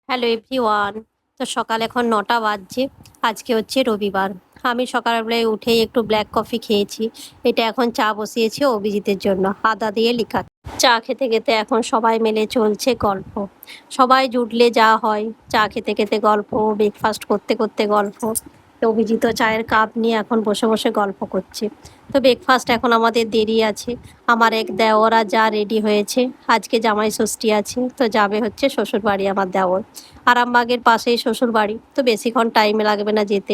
Hello everyone. তো সকাল এখন ৯টা বাজছে। আজকে হচ্ছে রবিবার। আমি সকালবেলায় উঠেই একটু ব্ল্যাক কফি খেয়েছি। এটা এখন চা বসিয়েছি অভিজিতের জন্য আদা দিয়ে লিখা। চা খেতে খেতে এখন সবাই মিলে চলছে গল্প। সবাই জুটলে যা হয়, চা খেতে খেতে গল্প, ব্রেকফাস্ট করতে করতে গল্প। তো অভিজিৎ চায়ের কাপ নিয়ে এখন বসে বসে গল্প করছে। তো ব্রেকফাস্ট এখন আমাদের দেরি আছে। আমার এক দেওরা যা রেডি হয়েছে, আজকে জামাই ষষ্ঠী আছে, তো যাবে হচ্ছে শ্বশুরবাড়ি আমার দেওর। আরামবাগের পাশেই শ্বশুরবাড়ি, তো বেশিক্ষণ টাইম লাগবে না যেতে।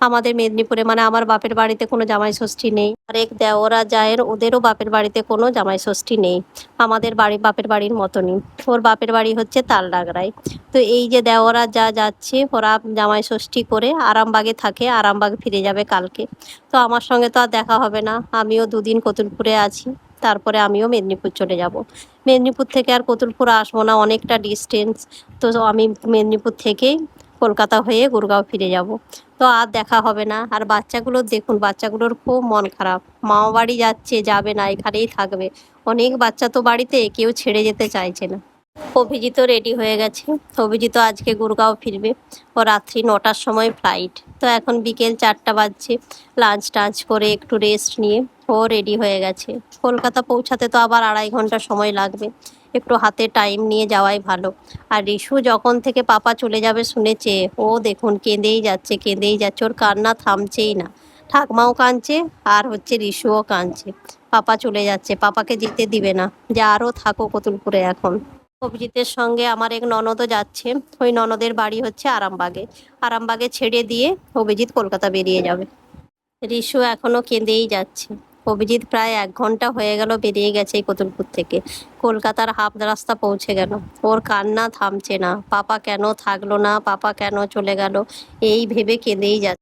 আমাদের মেদিনীপুরে মানে আমার বাপের বাড়িতে কোনো জামাই ষষ্ঠী নেই, আর এক দেওরা জায়ের ওদেরও বাপের বাড়িতে কোনো জামাই ষষ্ঠী নেই। আমাদের বাড়ি বাপের বাড়ির মতনই। ওর বাপের বাড়ি হচ্ছে তালডাগরায়। তো এই যে দেওরা যা যাচ্ছে, ওরা জামাই ষষ্ঠী করে আরামবাগে থাকে, আরামবাগ ফিরে যাবে কালকে। তো আমার সঙ্গে তো আর দেখা হবে না, আমিও দুদিন কতুলপুরে আছি। তারপরে আমিও মেদিনীপুর চলে যাব। মেদিনীপুর থেকে আর কতুলপুর আসবো না, অনেকটা ডিস্টেন্স। তো আমি মেদিনীপুর থেকেই কলকাতা হয়ে গুরগাঁও ফিরে যাব। তো আর দেখা হবে না। আর বাচ্চাগুলোর দেখুন, বাচ্চাগুলোর খুব মন খারাপ। মামা বাড়ি যাচ্ছে, যাবে না, এখানেই থাকবে। অনেক বাচ্চা তো বাড়িতে, কেউ ছেড়ে যেতে চাইছে না। অভিজিৎও রেডি হয়ে গেছে। অভিজিৎ আজকে গুরগাঁও ফিরবে। ও রাত্রি ৯টার সময় ফ্লাইট। তো এখন বিকেল 4টা বাজছে। লাঞ্চ টাঞ্চ করে একটু রেস্ট নিয়ে ও রেডি হয়ে গেছে। কলকাতা পৌঁছাতে তো আবার 2.5 ঘন্টা সময় লাগবে। একটু হাতে টাইম নিয়ে যাওয়াই ভালো। আর রিশু যখন থেকে পাপা চলে যাবে শুনেছে, ও দেখুন কেঁদেই যাচ্ছে, কেঁদেই যাচ্ছে, ওর কান্না থামছেই না। ঠাকমাও কাঁদছে, আর হচ্ছে রিশুও কাঁদছে। পাপা চলে যাচ্ছে, পাপাকে যেতে দিবে না, যে আরও থাকো কতুলপুরে এখন। অভিজিতের সঙ্গে আমার এক ননদও যাচ্ছে। ওই ননদের বাড়ি হচ্ছে আরামবাগে। আরামবাগে ছেড়ে দিয়ে অভিজিৎ কলকাতা বেরিয়ে যাবে। রিশু এখনো কেঁদেই যাচ্ছে। অভিজিৎ প্রায় 1 ঘন্টা হয়ে গেল বেরিয়ে গেছে এই কতুলপুর থেকে। কলকাতার হাফ রাস্তা পৌঁছে গেল। ওর কান্না থামছে না, পাপা কেন থাকলো না, পাপা কেন চলে গেল, এই ভেবে কেঁদেই যাচ্ছে।